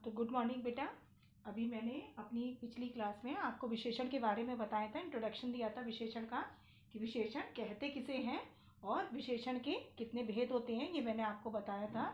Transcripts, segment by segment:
तो good morning बेटा। अभी मैंने अपनी पिछली क्लास में आपको विशेषण के बारे में बताया था, इंट्रोडक्शन दिया था विशेषण का कि विशेषण कहते किसे हैं और विशेषण के कितने भेद होते हैं, ये मैंने आपको बताया था।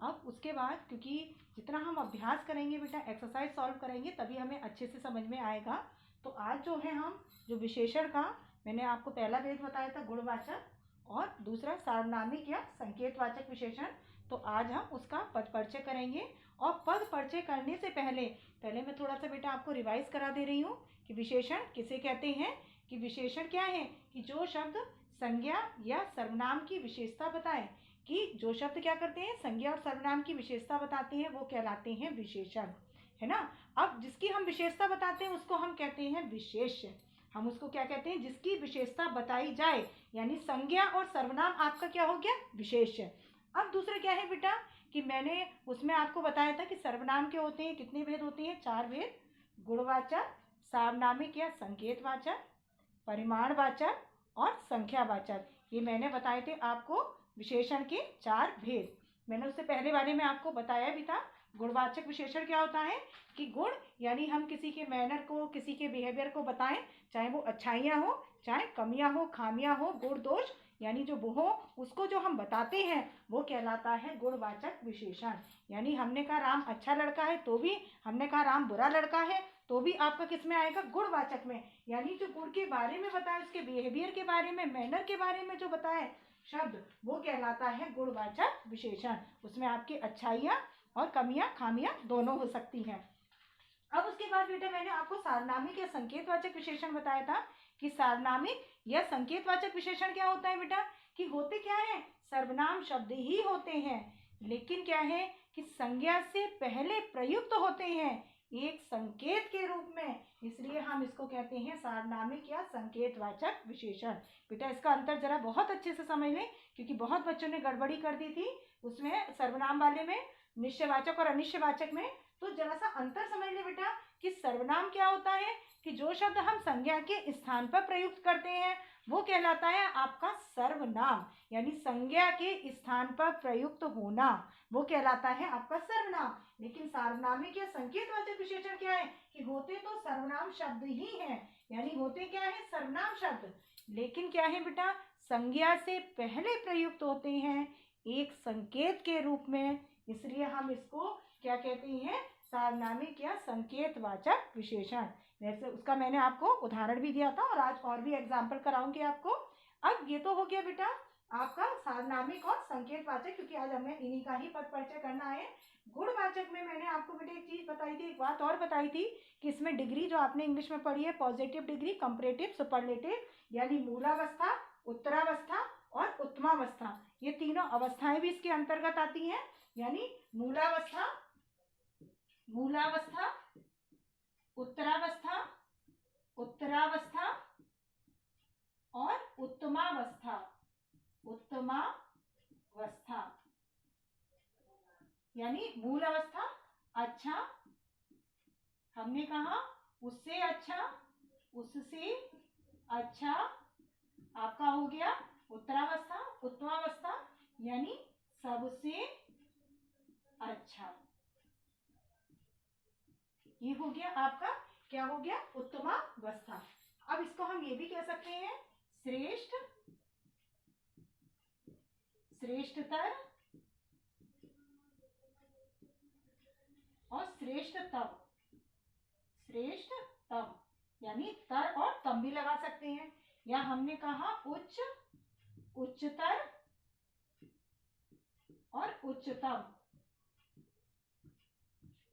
अब उसके बाद क्योंकि जितना हम अभ्यास करेंगे बेटा, एक्सरसाइज सॉल्व करेंगे, तभी हमें अच्छे से समझ में आएगा। तो आज जो है हम जो विशेषण का मैंने आपको पहला भेद बताया था गुणवाचक, और दूसरा सार्वनामिक या संकेतवाचक विशेषण। तो आज हम उसका पद परिचय करेंगे। और पद परिचय करने से पहले मैं थोड़ा सा बेटा आपको रिवाइज करा दे रही हूँ कि विशेषण किसे कहते हैं। कि विशेषण क्या है कि जो शब्द संज्ञा या सर्वनाम की विशेषता बताएं, कि जो शब्द क्या करते हैं, संज्ञा और सर्वनाम की विशेषता बताते हैं, वो कहलाते हैं विशेषण, है ना। अब जिसकी हम विशेषता बताते हैं उसको हम कहते हैं विशेष्य। हम उसको क्या कहते हैं, जिसकी विशेषता बताई जाए, यानी संज्ञा और सर्वनाम आपका क्या हो गया, विशेष्य। अब दूसरा क्या है बेटा कि मैंने उसमें आपको बताया था कि सर्वनाम के होते हैं कितने भेद होते हैं, 4 भेद। गुणवाचक, सार्वनामिक या संकेतवाचक, परिमाणवाचक और संख्यावाचक। ये मैंने बताए थे आपको विशेषण के 4 भेद। मैंने उससे पहले बारे में आपको बताया भी था। गुणवाचक विशेषण क्या होता है कि गुण यानी हम किसी के मैनर को, किसी के बिहेवियर को बताएं, चाहे वो अच्छाइयाँ हो, चाहे कमियाँ हो, खामियाँ हो, गुण दोष यानी जो वो हो, उसको जो हम बताते हैं वो कहलाता है गुणवाचक विशेषण। यानी हमने कहा राम अच्छा लड़का है, तो भी हमने कहा राम बुरा लड़का है, तो भी आपका किस में आएगा, गुणवाचक में। यानी जो गुण के बारे में बताए, उसके बिहेवियर के बारे में, मैनर के बारे में जो बताए शब्द, वो कहलाता है गुणवाचक विशेषण। उसमें आपकी अच्छाइयाँ और कमियां, खामियां दोनों हो सकती हैं। अब उसके बाद बेटा मैंने आपको सार्वनामिक या संकेतवाचक विशेषण बताया था कि सार्वनामिक या संकेतवाचक विशेषण क्या होता है बेटा कि होते क्या है, सर्वनाम शब्द ही होते हैं, लेकिन क्या है कि संज्ञा से पहले प्रयुक्त होते हैं एक संकेत के रूप में, इसलिए हम इसको कहते हैं सार्वनामिक या संकेतवाचक विशेषण। बेटा इसका अंतर जरा बहुत अच्छे से समझ लें, क्योंकि बहुत बच्चों ने गड़बड़ी कर दी थी उसमें, सर्वनाम वाले में, निश्चयवाचक और अनिश्चयवाचक में। तो जरा सा अंतर समझ ले बेटा कि सर्वनाम क्या होता है कि जो शब्द हम संज्ञा के स्थान पर प्रयुक्त करते हैं वो कहलाता है आपका सर्वनाम, यानी संज्ञा के स्थान पर प्रयुक्त होना वो कहलाता है आपका सर्वनाम। लेकिन सार्वनामिक या संकेतवाचक विशेषण क्या है कि होते तो सर्वनाम शब्द ही हैं, यानी होते क्या है, सर्वनाम शब्द, लेकिन क्या है बेटा, संज्ञा से पहले प्रयुक्त होते हैं एक संकेत के रूप में, इसलिए हम इसको क्या कहते हैं, सार्वनामिक या संकेतवाचक विशेषण। वैसे उसका मैंने आपको उदाहरण भी दिया था और आज और भी एग्जाम्पल कराऊंगी आपको। अब ये तो हो गया बेटा आपका सार्वनामिक और संकेतवाचक, क्योंकि आज हमें इन्हीं का ही पद परिचय करना है। गुणवाचक में मैंने आपको बेटा एक चीज बताई थी, एक बात और बताई थी कि इसमें डिग्री जो आपने इंग्लिश में पढ़ी है, पॉजिटिव डिग्री, कंपैरेटिव, सुपरलेटिव, यानी मूलावस्था, उत्तरावस्था और उत्तमावस्था, ये तीनों अवस्थाएं भी इसके अंतर्गत आती हैं। यानी मूलावस्था, मूलावस्था, उत्तरावस्था, उत्तरावस्था और उत्तमावस्था, उत्तमावस्था। यानी मूल अवस्था अच्छा, हमने कहा उससे अच्छा, उससे अच्छा, आपका हो गया उत्तरावस्था। उत्तमावस्था यानी सबसे अच्छा, ये हो गया आपका, क्या हो गया, उत्तमावस्था। अब इसको हम ये भी कह सकते हैं श्रेष्ठ, श्रेष्ठतर और श्रेष्ठतम, श्रेष्ठतम, यानी तर और तम भी लगा सकते हैं। या हमने कहा उच्च, उच्चतर और उच्चतम,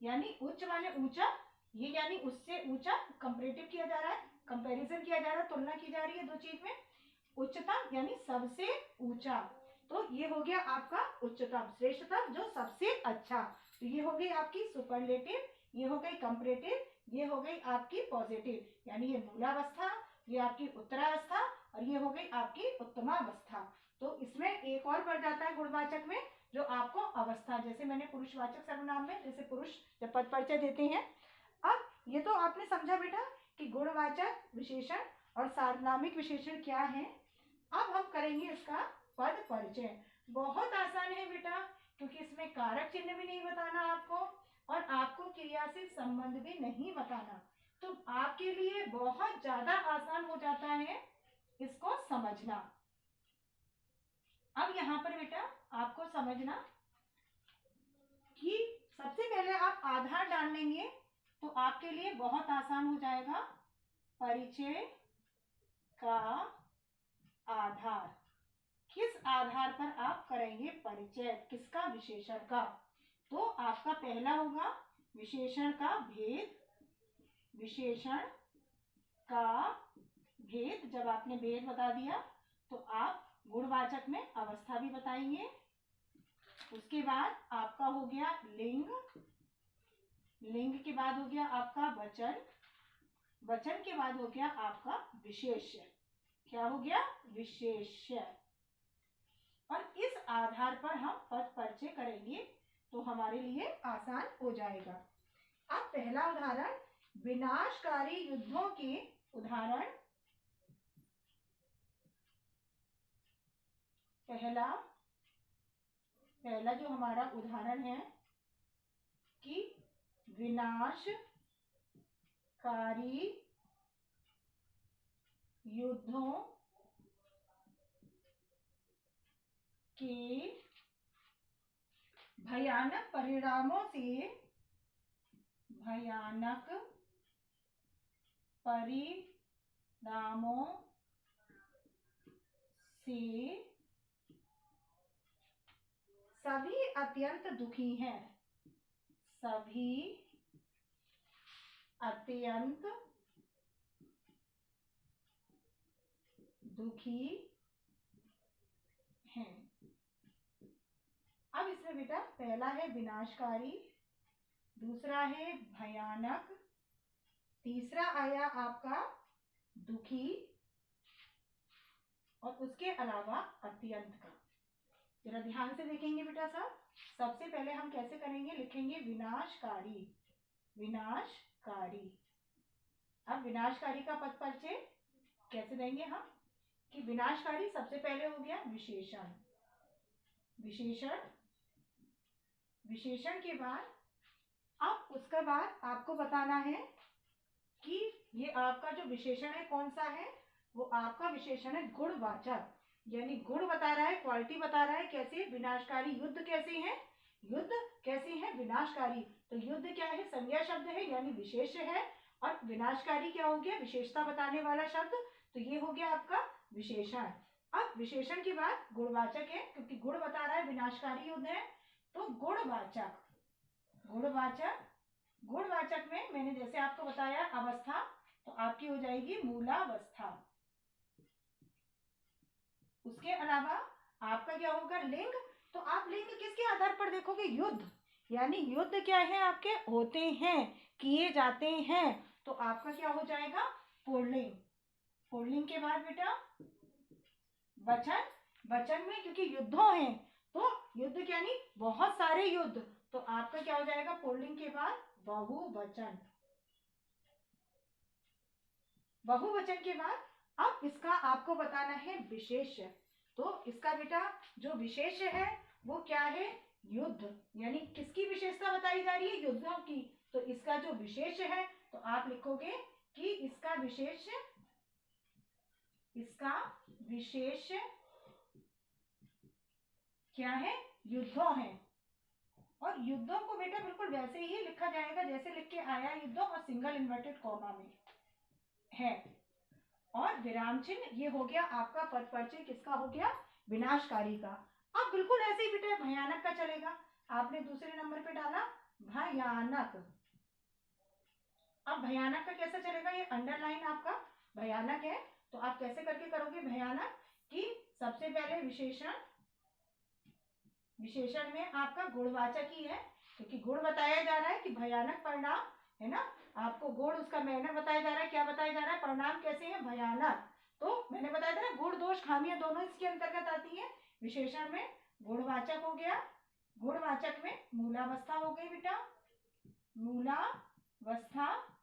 यानी उच्च माने ऊंचा, ये यानी उससे ऊंचा, कंपैरेटिव किया जा रहा है, कंपैरिजन किया जा रहा है, तुलना की जा रही है दो चीज में। उच्चतम यानी सबसे ऊंचा, तो ये हो गया आपका उच्चतम। श्रेष्ठतम जो सबसे अच्छा, तो ये हो गई आपकी सुपरलेटिव, ये हो गई कंपैरेटिव, ये हो गई आपकी पॉजिटिव, यानी ये मूलावस्था, ये आपकी उत्तरावस्था और ये हो गई आपकी उत्तमावस्था। तो इसमें एक और बढ़ जाता है गुणवाचक में, जो आपको अवस्था, जैसे मैंने पुरुषवाचक सर्वनाम में जैसे पुरुष जब पद परिचय देते हैं। अब ये तो आपने समझा बेटा कि गुणवाचक विशेषण और सार्वनामिक विशेषण क्या है। अब हम करेंगे इसका पद परिचय। बहुत आसान है बेटा, क्योंकि इसमें कारक चिन्ह भी नहीं बताना आपको, और आपको क्रिया से संबंध भी नहीं बताना, तो आपके लिए बहुत ज्यादा आसान हो जाता है इसको समझना। अब यहाँ पर बेटा आपको समझना कि सबसे पहले आप आधार डाल लेंगे तो आपके लिए बहुत आसान हो जाएगा। परिचय का आधार, किस आधार पर आप करेंगे परिचय, किसका, विशेषण का। तो आपका पहला होगा विशेषण का भेद। विशेषण का भेद, जब आपने भेद बता दिया तो आप गुणवाचक में अवस्था भी बताएंगे। उसके बाद आपका हो गया लिंग। लिंग के बाद हो गया आपका वचन। वचन के बाद हो गया आपका विशेष्य। क्या हो गया, विशेष्य। और इस आधार पर हम पद परिचय करेंगे तो हमारे लिए आसान हो जाएगा। अब पहला उदाहरण, विनाशकारी युद्धों के उदाहरण। पहला जो हमारा उदाहरण है कि विनाशकारी युद्धों के भयानक परिणामों से सभी अत्यंत दुखी हैं। सभी अत्यंत दुखी हैं। अब इसमें बेटा पहला है विनाशकारी, दूसरा है भयानक, तीसरा आया आपका दुखी, और उसके अलावा अत्यंत का। जरा ध्यान से देखेंगे बेटा साहब। सबसे पहले हम कैसे करेंगे, लिखेंगे विनाशकारी। विनाशकारी। अब विनाशकारी का पद परिचय कैसे देंगे हम कि विनाशकारी सबसे पहले हो गया विशेषण। विशेषण, विशेषण के बाद अब उसके बाद आपको बताना है कि ये आपका जो विशेषण है कौन सा है। वो आपका विशेषण है गुणवाचक, यानी गुण बता रहा है, क्वालिटी बता रहा है। कैसे, विनाशकारी युद्ध कैसे हैं, युद्ध कैसे हैं विनाशकारी। तो युद्ध क्या है, संज्ञा शब्द है यानी विशेष है, और विनाशकारी क्या हो गया, विशेषता बताने वाला शब्द। तो ये हो गया आपका विशेषण। अब विशेषण के बाद गुणवाचक है, क्योंकि गुण बता रहा है विनाशकारी युद्ध है, तो गुणवाचक। गुणवाचक, गुणवाचक में मैंने जैसे आपको बताया अवस्था, तो आपकी हो जाएगी मूलावस्था। उसके अलावा आपका क्या होगा, लिंग। तो आप लिंग किसके आधार पर देखोगे, युद्ध, यानी युद्ध क्या है आपके होते हैं, किए जाते हैं। तो आपका क्या हो जाएगा, पुल्लिंग। पुल्लिंग के बाद बेटा वचन। वचन में क्योंकि युद्धों हैं तो युद्ध यानी बहुत सारे युद्ध, तो आपका क्या हो जाएगा पुल्लिंग के बाद बहुवचन। बहुवचन के बाद अब इसका आपको बताना है विशेष्य। तो इसका बेटा जो विशेष्य है वो क्या है, युद्ध, यानी किसकी विशेषता बताई जा रही है, युद्धों की। तो इसका जो विशेष्य है तो आप लिखोगे कि इसका विशेष्य क्या है, युद्धों है। और युद्धों को बेटा बिल्कुल वैसे ही लिखा जाएगा जैसे लिख के आया युद्धों, और सिंगल इन्वर्टेड कॉमा में है। और विराम चिन्ह, ये हो गया आपका पद परिचय किसका हो गया, विनाशकारी का। अब बिल्कुल ऐसे ही बेटा भयानक का चलेगा। आपने दूसरे नंबर पे डाला भयानक। अब भयानक का कैसा चलेगा, ये अंडरलाइन आपका भयानक है, तो आप कैसे करके करोगे भयानक कि सबसे पहले विशेषण। विशेषण में आपका गुणवाचक ही है, क्योंकि गुण बताया जा रहा है कि भयानक परिणाम है ना, आपको गुण उसका मैनर बताया जा रहा है, क्या बताया जा रहा है, परिणाम कैसे है भयानक। तो मैंने बताया था ना, गुण दोष खामियां दोनों इसके अंतर्गत आती है। विशेषण में गुणवाचक हो गया, गुणवाचक में मूलावस्था हो गई बेटा, मूलावस्था।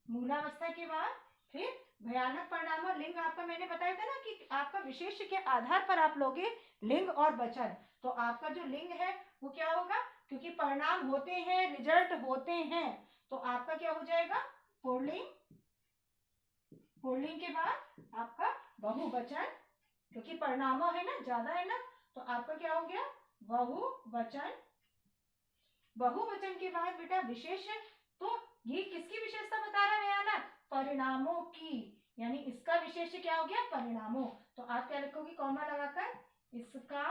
मूलावस्था के बाद फिर भयानक परिणाम। और लिंग आपका मैंने बताया था ना कि आपका विशेष के आधार पर आप लोगे लिंग और वचन। तो आपका जो लिंग है वो क्या होगा, क्योंकि क्योंकि परिणाम होते हैं, रिजल्ट होते हैं, तो आपका क्या हो जाएगा पुल्लिंग। पुल्लिंग के बाद आपका बहुवचन, क्योंकि परिणामों है ना, ज्यादा है ना, तो आपका क्या हो गया बहुवचन। बहुवचन के बाद बेटा विशेषण, तो ये किसकी विशेषता बता रहा है आना, परिणामों की, यानी इसका विशेष्य क्या हो गया परिणामों। तो आप क्या लिखोगे कॉमा लगाकर, इसका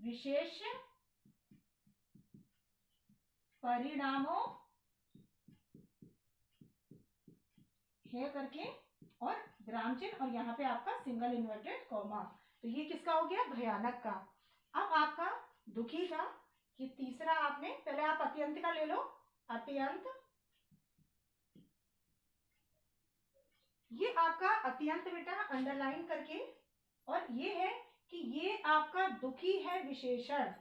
विशेष परिणामों है करके और विराम चिन्ह, और यहाँ पे आपका सिंगल इन्वर्टेड कॉमा। तो ये किसका हो गया भयानक का। अब आपका दुखी का, कि तीसरा आपने, पहले आप अत्यंत का ले लो, अत्यंत, ये आपका अत्यंत बेटा अंडरलाइन करके, और ये है कि ये आपका दुखी है विशेषण,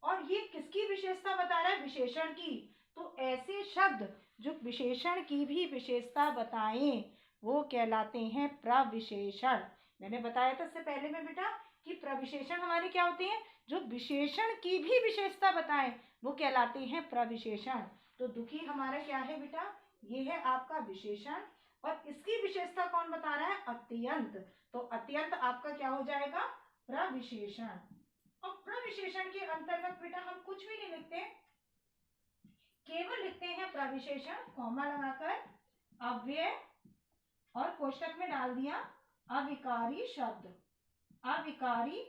और ये किसकी विशेषता बता रहा है विशेषण की। तो ऐसे शब्द जो विशेषण की भी विशेषता बताएं वो कहलाते हैं प्रविशेषण। मैंने बताया था इससे पहले में बेटा कि प्रविशेषण हमारे क्या होते हैं, जो विशेषण की भी विशेषता बताएं वो कहलाते हैं प्रविशेषण। तो दुखी हमारा क्या है बेटा, ये है आपका विशेषण, और इसकी विशेषता कौन बता रहा है अत्यंत। तो अत्यंत आपका क्या हो जाएगा प्रविशेषण। और प्रविशेषण के अंतर्गत बेटा हम कुछ भी नहीं लिखते, केवल लिखते हैं प्रविशेषण कॉमा लगाकर, अव्यय और कोष्टक में डाल दिया अविकारी शब्द, अविकारी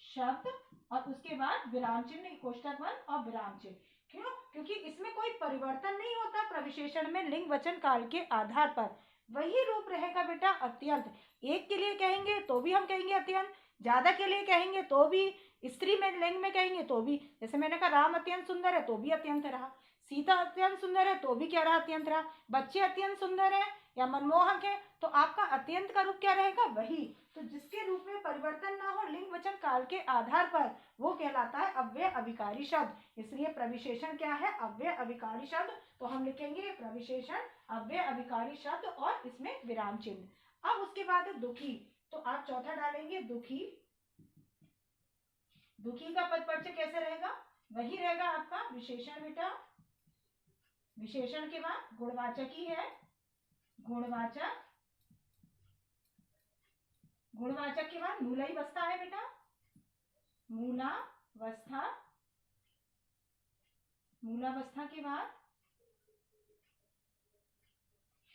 शब्द, और उसके बाद विराम चिन्ह, कोष्टक बंद और विराम चिन्ह। क्यों, क्योंकि इसमें कोई परिवर्तन नहीं होता प्रविशेषण में, लिंग वचन काल के आधार पर वही रूप रहेगा बेटा अत्यंत। एक के लिए कहेंगे तो भी हम कहेंगे अत्यंत, ज्यादा के लिए कहेंगे तो भी, स्त्री में लिंग में कहेंगे तो भी, जैसे मैंने कहा राम अत्यंत सुंदर है तो भी अत्यंत रहा, सीता अत्यंत सुंदर है तो भी क्या रहा अत्यंत रहा, बच्चे अत्यंत सुंदर है या मनमोहक है तो आपका अत्यंत का रूप क्या रहेगा वही। तो जिसके रूप में परिवर्तन ना हो लिंग वचन काल के आधार पर वो कहलाता है अव्यय अविकारी शब्द। इसलिए प्रविशेषण क्या है अव्यय अविकारी शब्द, तो हम लिखेंगे प्रविशेषण अव्यय अविकारी शब्द और इसमें विराम चिन्ह। अब उसके बाद दुखी, तो आप चौथा डालेंगे दुखी। दुखी का पद परिचय कैसे रहेगा, वही रहेगा आपका विशेषण बेटा, विशेषण के बाद गुणवाचक ही है, गुणवाचक, गुणवाचक के बाद मूलावस्था है बेटा, मूलावस्था, मूलावस्था के बाद,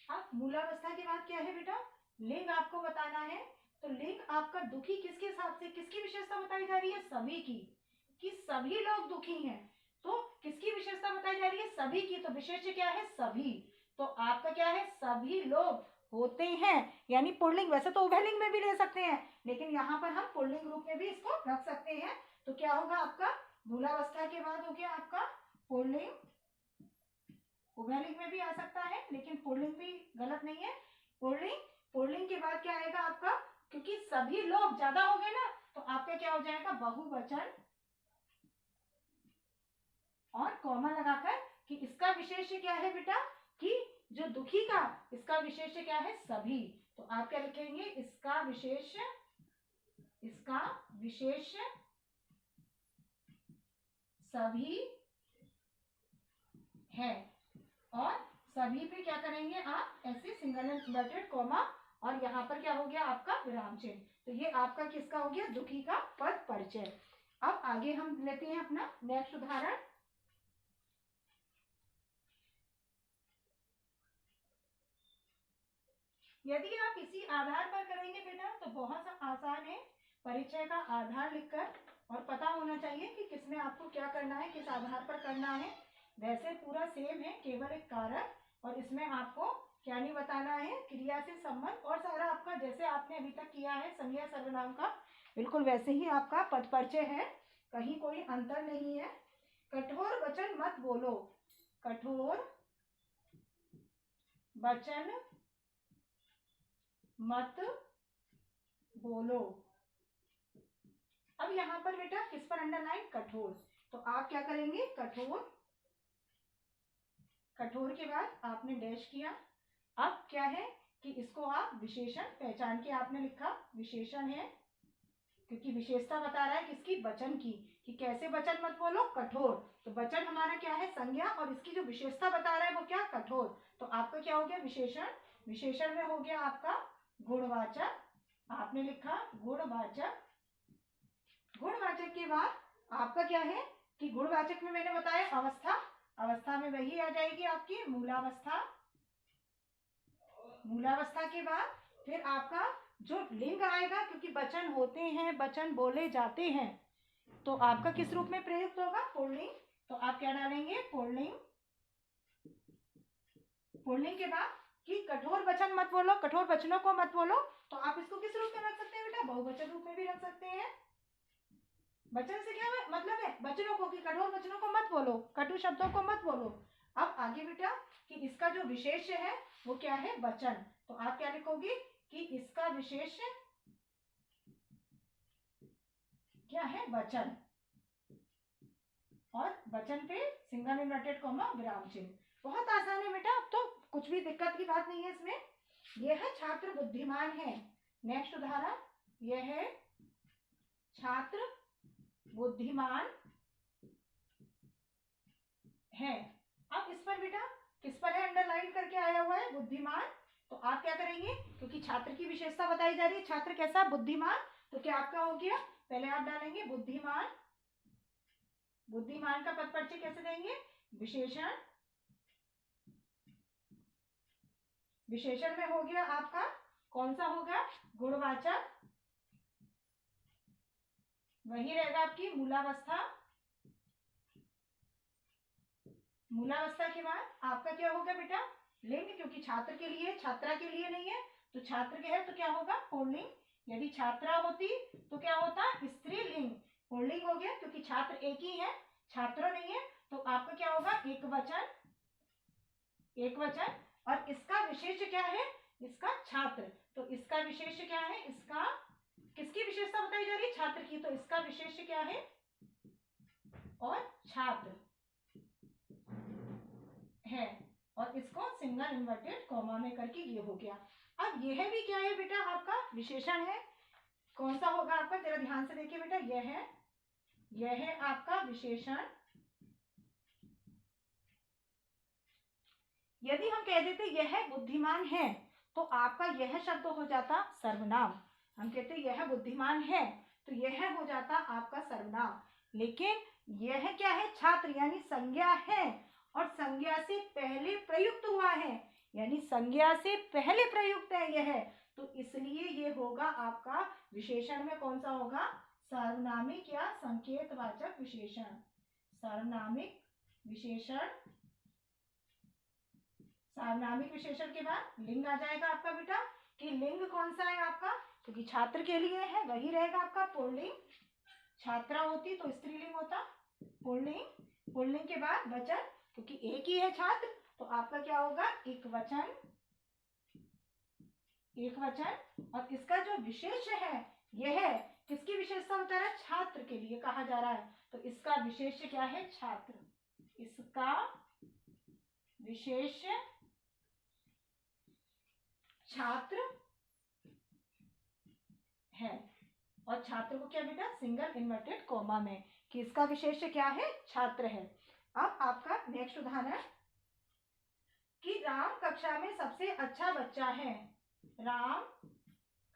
अब मूलावस्था के बाद क्या है बेटा लिंग आपको बताना है। तो लिंग आपका दुखी किसके हिसाब से, किसकी विशेषता बताई जा रही है सभी की, कि सभी लोग दुखी हैं, तो किसकी विशेषता बताई जा रही है सभी की, तो विशेष क्या है सभी, तो आपका क्या है सभी लोग होते हैं, यानी पुल्लिंग, वैसे तो उभयलिंग में भी ले सकते हैं लेकिन यहाँ पर हम पुल्लिंग रूप में भी इसको रख सकते हैं। तो क्या होगा आपका मूलावस्था के बाद हो गया आपका पुल्लिंग, उभयलिंग में भी आ सकता है लेकिन पुल्लिंग भी गलत नहीं है, पुल्लिंग, पुल्लिंग के बाद क्या आएगा आपका, क्योंकि सभी लोग ज्यादा हो गए ना तो आपका क्या हो जाएगा बहुवचन, और कॉमा लगाकर कि इसका विशेष्य क्या है बेटा, कि जो दुखी का इसका विशेष्य क्या है सभी, तो आप क्या लिखेंगे इसका विशेष, इसका विशेष सभी है, और सभी पे क्या करेंगे आप ऐसे सिंगल इन्वर्टेड कॉमा, और यहाँ पर क्या हो गया आपका विराम चिन्ह। तो ये आपका किसका हो गया दुखी का पद परिचय। अब आगे हम लेते हैं अपना नेक्स्ट उदाहरण। यदि आप इसी आधार पर करेंगे बेटा तो बहुत आसान है, परिचय का आधार लिखकर, और पता होना चाहिए कि किसमें आपको क्या करना है, किस आधार पर करना है। वैसे पूरा सेम है, केवल एक कारक, और इसमें आपको क्या नहीं बताना है, क्रिया से संबंध, और सारा आपका जैसे आपने अभी तक किया है संज्ञा सर्वनाम का बिल्कुल वैसे ही आपका पद परिचय है, कहीं कोई अंतर नहीं है। कठोर वचन मत बोलो, कठोर वचन मत बोलो। अब यहाँ पर बेटा किस पर अंडरलाइन, कठोर, तो आप क्या करेंगे कठोर, कठोर के बाद आपने डैश किया। अब क्या है कि इसको आप विशेषण पहचान के आपने लिखा विशेषण है, क्योंकि विशेषता बता रहा है किसकी वचन की, कि कैसे वचन मत बोलो, कठोर। तो वचन हमारा क्या है, संज्ञा, और इसकी जो विशेषता बता रहा है वो क्या, कठोर। तो आपका क्या हो गया, विशेषण। विशेषण में हो गया आपका गुणवाचक, आपने लिखा गुणवाचक। गुणवाचक के बाद आपका क्या है कि गुणवाचक में मैंने बताया अवस्था, अवस्था में वही आ जाएगी आपकी मूलावस्था। मूलावस्था के बाद फिर आपका जो लिंग आएगा, क्योंकि वचन होते हैं, वचन बोले जाते हैं, तो आपका किस रूप में प्रयुक्त होगा, पुल्लिंग। तो आप क्या डालेंगे, पुल्लिंग। पुल्लिंग के बाद कि कठोर वचन मत बोलो, कठोर वचनों को मत बोलो, तो आप इसको किस रूप में रख सकते हैं बेटा, बहुवचन रूप में भी रख सकते हैं। वचन से क्या मतलब है, वचनों को, कि कठोर वचनों को मत बोलो, कटु शब्दों को मत बोलो। अब आगे बेटा कि इसका जो विशेष है वो क्या है, वचन। तो आप क्या लिखोगे कि इसका विशेष क्या है, वचन। और वचन पे सिंगल इन्वर्टेड कॉमा विराम चिन्ह। बहुत आसान है बेटा, अब तो कुछ भी दिक्कत की बात नहीं है इसमें। यह है छात्र बुद्धिमान है। नेक्स्ट उदाहरण, यह है छात्र बुद्धिमान है। अब इस पर बेटा किस पर है, अंडरलाइन करके आया हुआ है, बुद्धिमान। तो आप क्या करेंगे, क्योंकि छात्र की विशेषता बताई जा रही है, छात्र कैसा, बुद्धिमान, तो क्या आपका हो गया, पहले आप डालेंगे बुद्धिमान। बुद्धिमान का पद परिचय कैसे देंगे, विशेषण। विशेषण में हो गया आपका कौन सा होगा, गुणवाचक। वही रहेगा आपकी मूलावस्था। मूलावस्था के बाद आपका क्या होगा बेटा, लिंग, क्योंकि छात्र के लिए, छात्रा के लिए नहीं है, तो छात्र के है तो क्या होगा, पुल्लिंग। यदि छात्रा होती तो क्या होता, स्त्रीलिंग। पुल्लिंग हो गया क्योंकि छात्र एक ही है, छात्र नहीं है, तो आपका क्या होगा, एक वचन। एक वचन। और इसका विशेष क्या है, इसका छात्र। तो इसका विशेष क्या है, इसका किसकी विशेषता बताई जा रही है, छात्र की, तो इसका विशेष क्या है, और छात्र है। और इसको सिंगल इन्वर्टेड कॉमा में करके ये हो गया। अब यह भी क्या है बेटा, आपका विशेषण है। कौन सा होगा आपका, जरा ध्यान से देखिए बेटा, यह है आपका विशेषण। यदि हम कह देते यह बुद्धिमान है, तो आपका यह शब्द हो जाता सर्वनाम। हम कहते यह बुद्धिमान है, तो यह हो जाता आपका सर्वनाम। लेकिन यह क्या है, छात्र, यानी संज्ञा है, और संज्ञा से पहले प्रयुक्त हुआ है, यानी संज्ञा से पहले प्रयुक्त है यह, तो इसलिए ये होगा आपका विशेषण में कौन सा होगा, सार्वनामिक या संकेतवाचक विशेषण। सार्वनामिक विशेषण। सार्वनामिक विशेषण के बाद लिंग आ जाएगा आपका बेटा, कि लिंग कौन सा है आपका, क्योंकि छात्र के लिए है, वही रहेगा आपका पुल्लिंग। छात्रा होती तो स्त्रीलिंग होता, पुल्लिंग। पुल्लिंग के बाद वचन, क्योंकि एक ही है छात्र, तो आपका क्या होगा, एक वचन। एक वचन। और इसका जो विशेष है, यह है किसकी विशेषता बता रहा है, छात्र के लिए कहा जा रहा है, तो इसका विशेष क्या है, छात्र। इसका विशेष छात्र है। और छात्र को क्या बेटा, सिंगल इन्वर्टेड कॉमा में, कि इसका विशेष क्या है, छात्र है। अब आपका नेक्स्ट उदाहरण, कि राम कक्षा में सबसे अच्छा बच्चा है। राम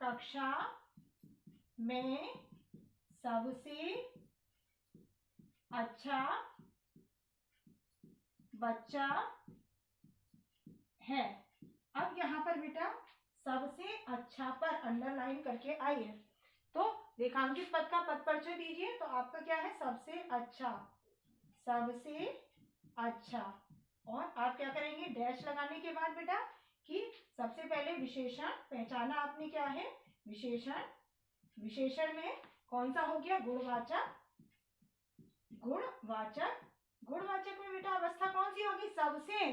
कक्षा में सबसे अच्छा बच्चा है। अब यहाँ पर बेटा सबसे अच्छा पर अंडरलाइन करके आई है, तो रेखांकित पद का पद परिचय दीजिए। तो आपका क्या है, सबसे अच्छा। सबसे अच्छा। और आप क्या करेंगे, डैश लगाने के बाद बेटा कि सबसे पहले विशेषण पहचाना आपने, क्या है, विशेषण। विशेषण में कौन सा हो गया, गुणवाचक। गुणवाचक। गुणवाचक में बेटा अवस्था कौन सी होगी, सबसे।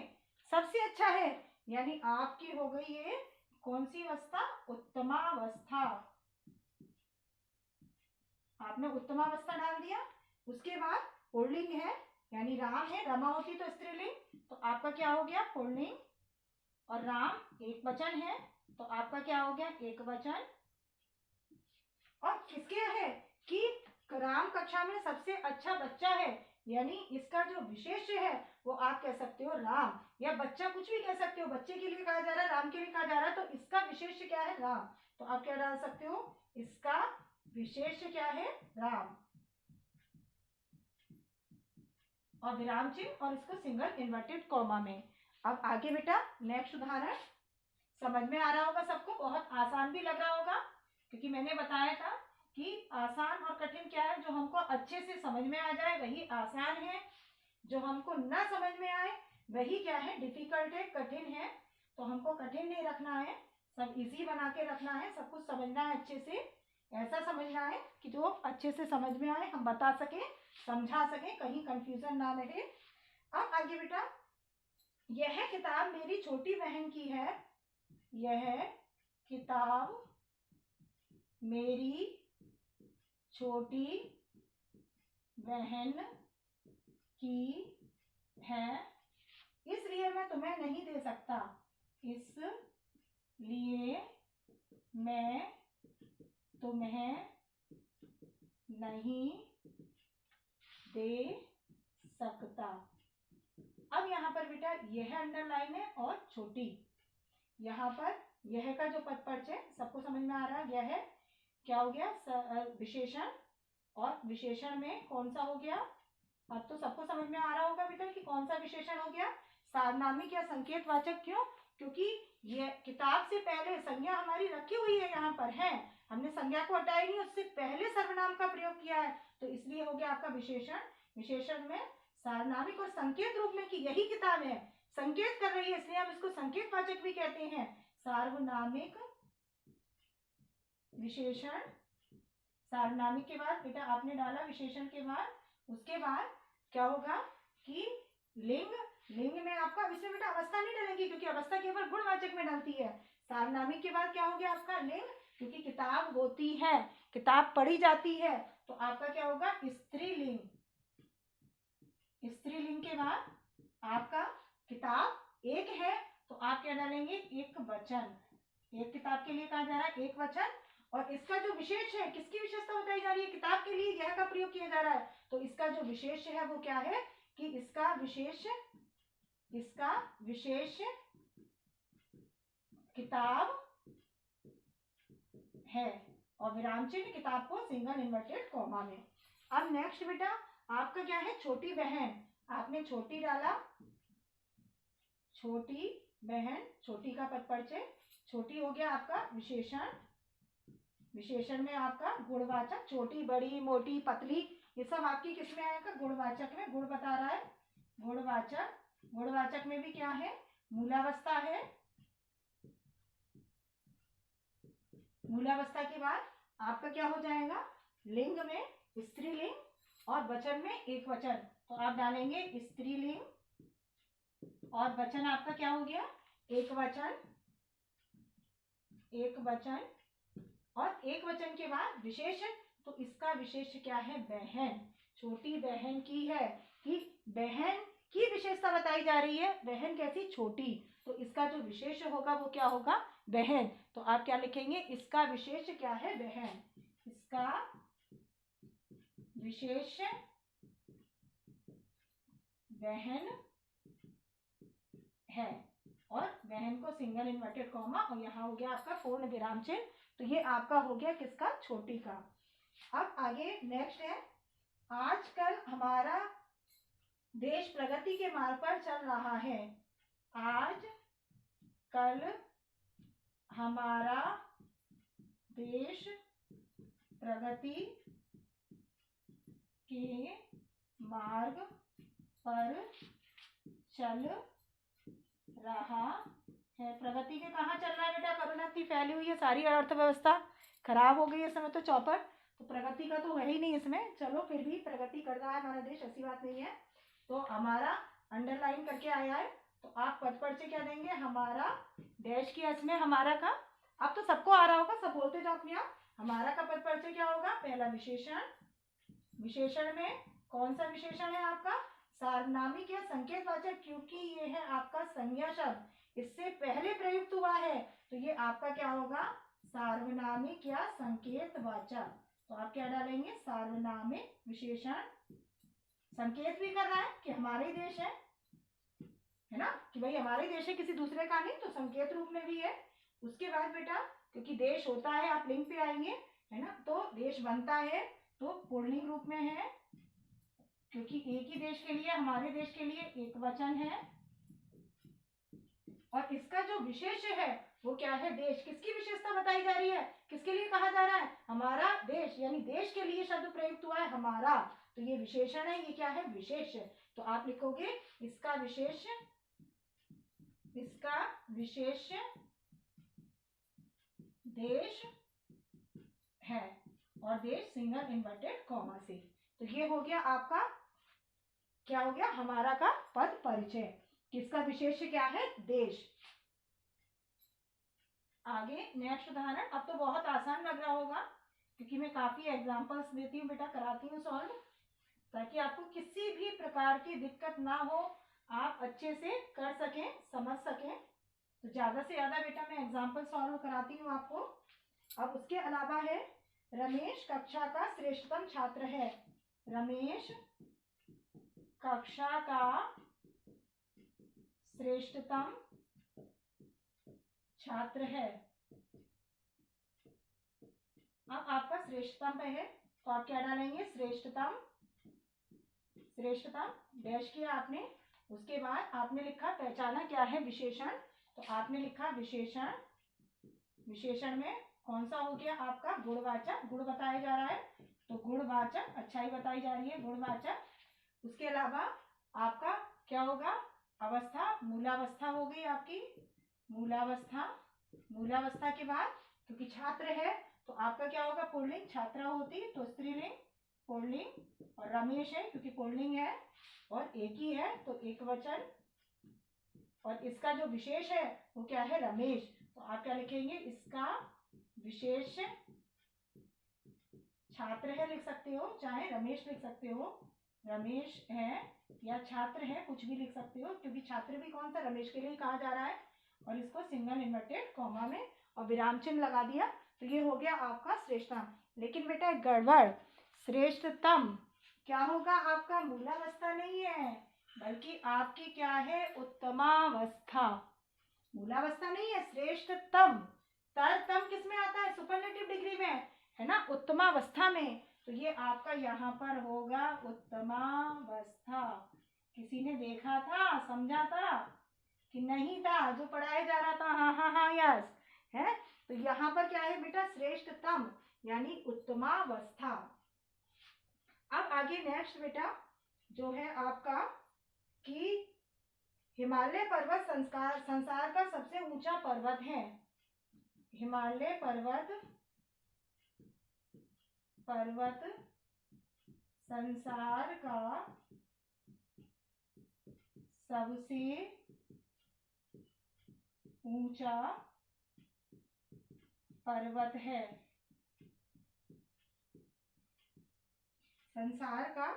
सबसे अच्छा है, यानी आपकी हो गई ये कौन सी अवस्था, उत्तमावस्था। आपने उत्तमावस्था डाल दिया। उसके बाद पुल्लिंग है, यानी राम है, रमा होती तो स्त्रीलिंग, तो आपका क्या हो गया, पुल्लिंग। और राम एक वचन है, तो आपका क्या हो गया, एक वचन। और किसके है, कि राम कक्षा में सबसे अच्छा बच्चा है, यानी इसका जो विशेष्य है वो आप कह सकते हो राम, या बच्चा कुछ भी कह सकते हो, बच्चे के लिए कहा जा रहा है, राम के लिए कहा जा रहा है, तो इसका विशेष्य क्या है? राम। तो आप क्या डाल सकते हो? इसका विशेष्य क्या है? राम, और विराम चिन्ह और इसको सिंगल इन्वर्टेड कॉमा में। अब आगे बेटा नेक्स्ट उदाहरण, समझ में आ रहा होगा सबको, बहुत आसान भी लग रहा होगा, क्योंकि मैंने बताया था कि आसान और कठिन क्या है, जो हमको अच्छे से समझ में आ जाए वही आसान है, जो हमको ना समझ में आए वही क्या है? डिफिकल्ट है, कठिन है। तो हमको कठिन नहीं रखना है, सब इजी बना के रखना है, सब कुछ समझना है अच्छे से, ऐसा समझना है कि जो अच्छे से समझ में आए, हम बता सके, समझा सके, कहीं कंफ्यूजन ना रहे। अब आगे बेटा, यह किताब मेरी छोटी बहन की है, यह किताब मेरी छोटी बहन की है, इसलिए मैं तुम्हें नहीं दे सकता, इसलिए मैं तुम्हें नहीं दे सकता। अब यहाँ पर बेटा यह अंडरलाइन है और छोटी, यहाँ पर यह का जो पद परिचय सबको समझ में आ रहा है, यह क्या हो गया? विशेषण, और विशेषण में कौन सा हो गया? अब तो सबको समझ में आ रहा होगा बेटा कि कौन सा विशेषण हो गया? सार्वनामिक या संकेतवाचक। क्यों? क्योंकि ये किताब से पहले संज्ञा हमारी रखी हुई है, यहाँ पर है, हमने संज्ञा को हटाई नहीं, उससे पहले सर्वनाम का प्रयोग किया है, तो इसलिए हो गया आपका विशेषण। विशेषण में सार्वनामिक और संकेत रूप में कि यही किताब है, संकेत कर रही है, इसलिए हम इसको संकेतवाचक भी कहते हैं। सार्वनामिक विशेषण, सार्वनामिक के बाद बेटा आपने डाला विशेषण के बाद, उसके बाद क्या होगा कि लिंग, लिंग में आपका, इसमें बेटा अवस्था नहीं डलेगी क्योंकि अवस्था केवल गुणवाचक में डलती है। सार्वनामिक के बाद क्या हो गया आपका? लिंग, क्योंकि किताब होती है, किताब पढ़ी जाती है, तो आपका क्या होगा? स्त्रीलिंग। स्त्रीलिंग के बाद आपका किताब एक है, तो आप क्या डालेंगे? एक वचन। एक किताब के लिए कहा जा रहा है एक वचन, और इसका जो विशेष है, किसकी विशेषता बताई जा रही है? किताब के लिए यह का प्रयोग किया जा रहा है, तो इसका जो विशेष है वो क्या है कि इसका विशेष, इसका विशेष किताब है, और विराम चिन्ह किताब को सिंगल इन्वर्टेड कॉमा में। अब नेक्स्ट बेटा आपका क्या है? छोटी बहन, आपने छोटी डाला, छोटी बहन, छोटी का पद परिचय, छोटी हो गया आपका विशेषण, विशेषण में आपका गुणवाचक, छोटी, बड़ी, मोटी, पतली, ये सब आपकी किस में आएगा? गुणवाचक में, गुण बता रहा है, गुणवाचक। गुणवाचक में भी क्या है? मूलावस्था है, मूलावस्था के बाद आपका क्या हो जाएगा? लिंग में स्त्रीलिंग, और वचन में एक वचन, तो आप डालेंगे स्त्रीलिंग, और वचन आपका क्या हो गया? एक वचन, एक वचन, और एक वचन के बाद विशेषण, तो इसका विशेष क्या है? बहन, छोटी बहन की है, कि बहन की विशेषता बताई जा रही है, बहन कैसी? छोटी, तो इसका जो विशेष होगा वो क्या होगा? बहन। तो आप क्या लिखेंगे? इसका विशेष क्या है? बहन, इसका विशेष बहन है, और बहन को सिंगल इन्वर्टेड कॉमा, और यहाँ हो गया आपका पूर्ण विराम चिन्ह। तो ये आपका हो गया किसका? छोटी का। अब आगे नेक्स्ट है, आजकल हमारा देश प्रगति के मार्ग पर चल रहा है, आज कल हमारा देश प्रगति के मार्ग पर चल रहा है। प्रगति के कहाँ चल रहा है बेटा? करोनाती फैली हुई है, सारी अर्थव्यवस्था खराब हो गई है इस समय, तो चौपट, तो प्रगति का तो है ही नहीं इसमें, चलो फिर भी प्रगति कर रहा है हमारा देश, ऐसी बात नहीं है। तो हमारा अंडरलाइन करके आया है, तो आप पद परिचय क्या देंगे? हमारा डैश की इसमें हमारा का, अब तो सबको आ रहा होगा, सब बोलते जाओ अपने आप। हमारा का पद परिचय क्या होगा? पहला विशेषण, विशेषण में कौन सा विशेषण है आपका? सार्वनामिक या संकेतवाचक, क्योंकि ये है आपका संज्ञा शब्द, इससे पहले प्रयुक्त हुआ है, तो ये आपका क्या होगा? सार्वनामिक या संकेतवाचक। तो आप क्या डालेंगे, सार्वनामिक विशेषण। संकेत भी कर रहा है कि हमारे ही देश है ना, कि भाई हमारे देश है, किसी दूसरे का नहीं, तो संकेत रूप में भी है। उसके बाद बेटा, क्योंकि देश होता है, आप लिंग पे आएंगे, है ना, तो देश बनता है तो पुल्लिंग रूप में है, क्योंकि एक ही देश के लिए, हमारे देश के लिए एक वचन है। और इसका जो विशेष है वो क्या है, देश। किसकी विशेषता बताई जा रही है, किसके लिए कहा जा रहा है, हमारा देश, यानी देश के लिए शब्द प्रयुक्त हुआ है हमारा, तो ये विशेषण है, ये क्या है, विशेष है। तो आप लिखोगे इसका विशेष देश है, और देश सिंगल इन्वर्टेड कॉमा से। तो ये हो गया आपका, क्या हो गया, हमारा का पद परिचय। किसका विशेष क्या है, देश। आगे नेक्स्ट उदाहरण। अब तो बहुत आसान लग रहा होगा, क्योंकि मैं काफी एग्जांपल्स देती हूँ बेटा, कराती हूँ सॉल्व, ताकि आपको किसी भी प्रकार की दिक्कत ना हो, आप अच्छे से कर सकें, समझ सकें। तो ज्यादा से ज्यादा बेटा मैं एग्जांपल सॉल्व कराती हूँ आपको। अब उसके अलावा है, रमेश कक्षा का श्रेष्ठतम छात्र है। रमेश कक्षा का श्रेष्ठतम छात्र है। अब आपका श्रेष्ठतम पे है, तो आप क्या डालेंगे, श्रेष्ठतम डैश किया आपने। उसके बाद आपने लिखा पहचाना क्या है, विशेषण। तो आपने लिखा विशेषण। विशेषण में कौन सा हो गया आपका, गुणवाचक। गुण बताया जा रहा है, तो गुणवाचक, अच्छाई बताई जा रही है, गुणवाचक। उसके अलावा आपका क्या होगा, अवस्था, मूलावस्था हो गई आपकी, मूलावस्था। मूलावस्था के बाद क्योंकि छात्र है तो आपका क्या होगा, पुल्लिंग, छात्रा होती तो स्त्रीलिंग, पुल्लिंग। और रमेश है क्योंकि पुल्लिंग है और एक ही है तो एक वचन। और इसका जो विशेष है वो क्या है, रमेश। तो आप क्या लिखेंगे, इसका विशेष छात्र है लिख सकते हो, चाहे रमेश लिख सकते हो, रमेश है या छात्र है, कुछ भी लिख सकते हो, क्योंकि छात्र भी कौन सा, रमेश के लिए कहा जा रहा है। और इसको सिंगल इन्वर्टेड कॉमा में और विराम चिन्ह लगा दिया, तो ये हो गया आपका श्रेष्ठतम। लेकिन बेटा एक गड़बड़, श्रेष्ठतम क्या होगा आपका, मूलावस्था नहीं है, बल्कि आपकी क्या है, उत्तमावस्था। मूलावस्था नहीं है, श्रेष्ठतम। तरतम किस में आता है, सुपरलेटिव डिग्री में, है ना, उत्तमावस्था में। तो ये आपका यहाँ पर होगा उत्तमावस्था। किसी ने देखा था, समझा था कि नहीं था, जो पढ़ाया जा रहा था, हाँ हाँ हाँ यस है। तो यहाँ पर क्या है बेटा, श्रेष्ठतम यानी उत्तमावस्था। अब आगे नेक्स्ट बेटा जो है आपका कि हिमालय पर्वत संसार का सबसे ऊंचा पर्वत है। हिमालय पर्वत संसार का सबसे ऊंचा पर्वत है। संसार का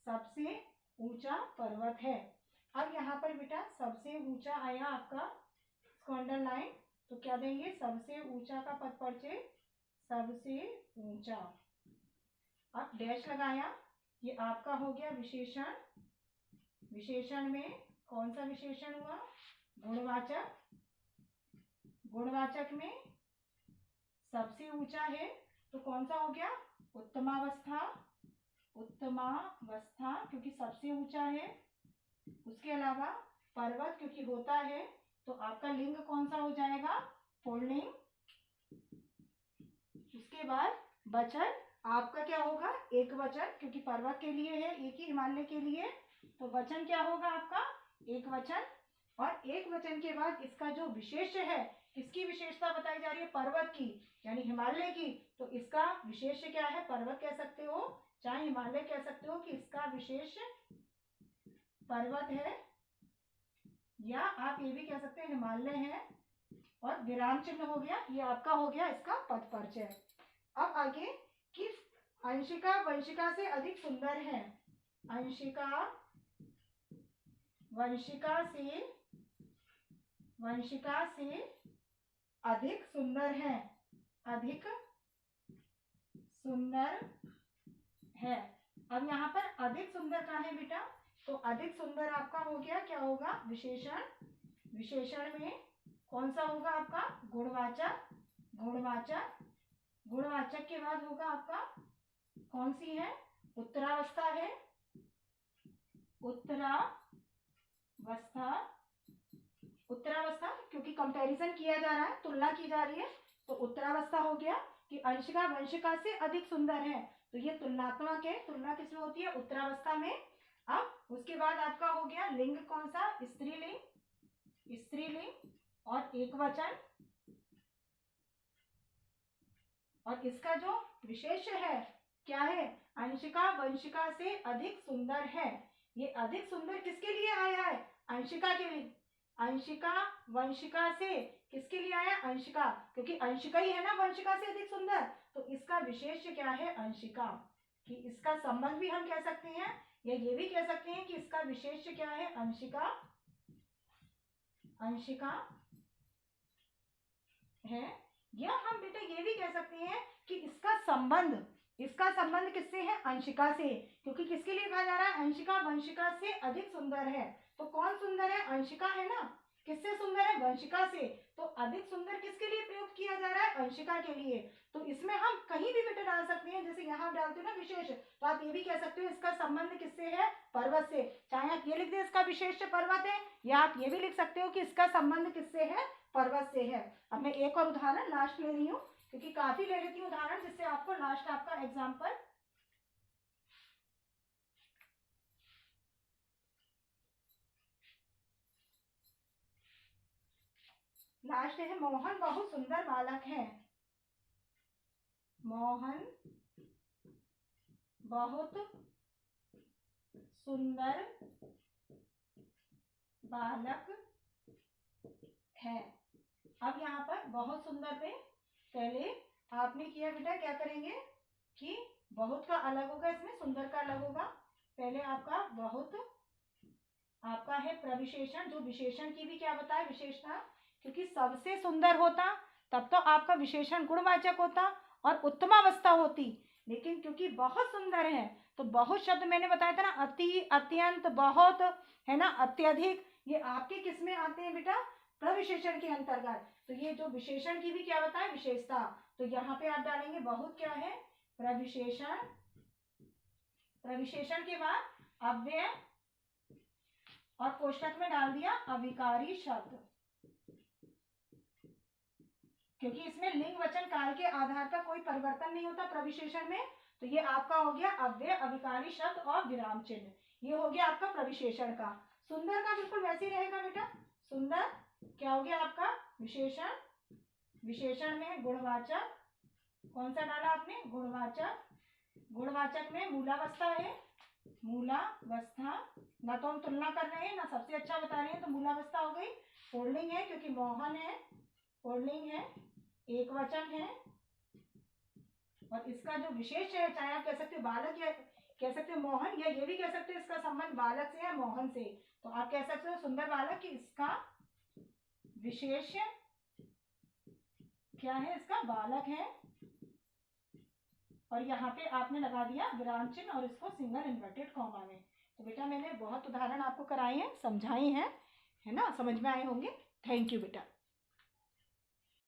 सबसे ऊंचा पर्वत है। अब यहाँ पर बेटा सबसे ऊंचा आया आपका, इसको अंडरलाइन, तो क्या देंगे, सबसे ऊंचा का पद परिचय, सबसे ऊंचा। अब डैश लगाया, ये आपका हो गया विशेषण। विशेषण में कौन सा विशेषण हुआ, गुणवाचक। गुणवाचक में सबसे ऊंचा है तो कौन सा हो गया, उत्तमावस्था। उत्तमावस्था क्योंकि सबसे ऊंचा है। उसके अलावा पर्वत क्योंकि होता है तो आपका लिंग कौन सा हो जाएगा, पुल्लिंग। उसके बाद वचन आपका क्या होगा, एक वचन, क्योंकि पर्वत के लिए है, एक ही हिमालय के लिए, तो वचन क्या होगा आपका, एक वचन। और एक वचन के बाद इसका जो विशेष है, किसकी विशेषता बताई जा रही है, पर्वत की यानी हिमालय की, तो इसका विशेष क्या है, पर्वत कह सकते हो चाहे हिमालय कह सकते हो कि इसका विशेष पर्वत है, या आप ये भी कह सकते हैं हिमालय है। और विराम चिन्ह हो गया, ये आपका हो गया इसका पद परिचय। अब आगे कि अंशिका वंशिका से अधिक सुंदर है। अंशिका वंशिका से अधिक सुंदर है। अधिक सुंदर है। अब यहाँ पर अधिक सुंदर का है बेटा, तो अधिक सुंदर आपका हो गया, क्या होगा, विशेषण। विशेषण में कौन सा होगा आपका, गुणवाचक। गुणवाचक, गुणवाचक के बाद होगा आपका कौन सी है, उत्तरावस्था है। उत्तरावस्था, उत्तरावस्था क्योंकि कंपैरिजन किया जा रहा है, तुलना की जा रही है, तो उत्तरावस्था हो गया कि अंशिका वंशिका से अधिक सुंदर है, तो ये तुलनात्मक है। तुलना किसमें होती है, उत्तरावस्था में। अब उसके बाद आपका हो गया लिंग कौन सा, स्त्रीलिंग। स्त्रीलिंग और एकवचन, और इसका जो विशेष है क्या है, अंशिका वंशिका से अधिक सुंदर है। ये अधिक सुंदर किसके लिए आया है, अंशिका के लिए। अंशिका वंशिका से किसके लिए आया, अंशिका, क्योंकि अंशिका ही है ना वंशिका से अधिक सुंदर, तो इसका विशेष क्या है, अंशिका। कि इसका संबंध भी हम कह सकते हैं, या ये भी कह सकते हैं कि इसका विशेष क्या है, अंशिका। अंशिका है, या हम बेटा ये भी कह सकते हैं कि इसका संबंध, इसका संबंध किससे है, अंशिका से, क्योंकि किसके लिए कहा जा रहा है, अंशिका वंशिका से अधिक सुंदर है। तो कौन सुंदर है, अंशिका है ना, किससे सुंदर है, वंशिका से, तो अधिक सुंदर किसके लिए प्रयोग किया जा रहा है, अंशिका के लिए। तो इसमें हम कहीं भी बेटा डाल सकते हैं, जैसे यहाँ डालते हो ना विशेष, तो आप ये भी कह सकते हो इसका संबंध किससे है, पर्वत से। चाहे आप ये लिख दे इसका विशेष पर्वत है, या आप ये भी लिख सकते हो कि इसका संबंध किससे है, पर्वत से है। अब मैं एक और उदाहरण लास्ट ले रही हूँ, क्योंकि काफी ले लेती हूँ उदाहरण, जिससे आपको लास्ट आपका एग्जाम्पल। लास्ट है, मोहन बहुत सुंदर बालक है। मोहन बहुत सुंदर बालक है। अब यहाँ पर बहुत सुंदर पे पहले आपने किया बेटा, क्या करेंगे कि बहुत का अलग होगा, इसमें सुंदर का अलग होगा। पहले आपका बहुत आपका है प्रविशेषण, जो विशेषण की भी क्या बताए, विशेषता, क्योंकि सबसे सुंदर होता तब तो आपका विशेषण गुणवाचक होता और उत्तमावस्था होती, लेकिन क्योंकि बहुत सुंदर है तो बहुत शब्द मैंने बताया था ना, अति, अत्यंत, बहुत, है ना, अत्यधिक, ये आपके किस में आते हैं बेटा, प्रविशेषण के अंतर्गत। तो ये जो विशेषण की भी क्या बताए, विशेषता, तो यहाँ पे आप डालेंगे बहुत क्या है, प्रविशेषण। प्रविशेषण के बाद अव्यय, और कोष्टक में डाल दिया अविकारी शब्द, क्योंकि इसमें लिंग वचन काल के आधार पर कोई परिवर्तन नहीं होता प्रविशेषण में। तो ये आपका हो गया अव्यय, अविकारी शब्द और विराम चिन्ह, ये हो गया आपका प्रविशेषण का। सुंदर का बिल्कुल वैसे ही रहेगा बेटा, सुंदर क्या हो गया आपका, विशेषण। विशेषण में गुणवाचक, कौन सा डाला आपने, गुणवाचक। गुणवाचक में मूलावस्था है, मूलावस्था, ना तो हम तुलना कर रहे हैं ना सबसे अच्छा बता रहे हैं, तो मूलावस्था हो गई। पुल्लिंग है क्योंकि मोहन है, पुल्लिंग है, एक वचन है, और इसका जो विशेष है, चाहे आप कह सकते हो बालक, या कह सकते हो मोहन, या ये भी कह सकते हो इसका संबंध बालक से या मोहन से, तो आप कह सकते हो सुंदर बालक, कि इसका विशेष क्या है, इसका बालक है। और यहाँ पे आपने लगा दिया विराम चिन्ह और इसको सिंगल इन्वर्टेड कॉमा में। तो बेटा मैंने बहुत उदाहरण आपको कराए हैं, समझाए हैं, है ना, समझ में आए होंगे। थैंक यू बेटा।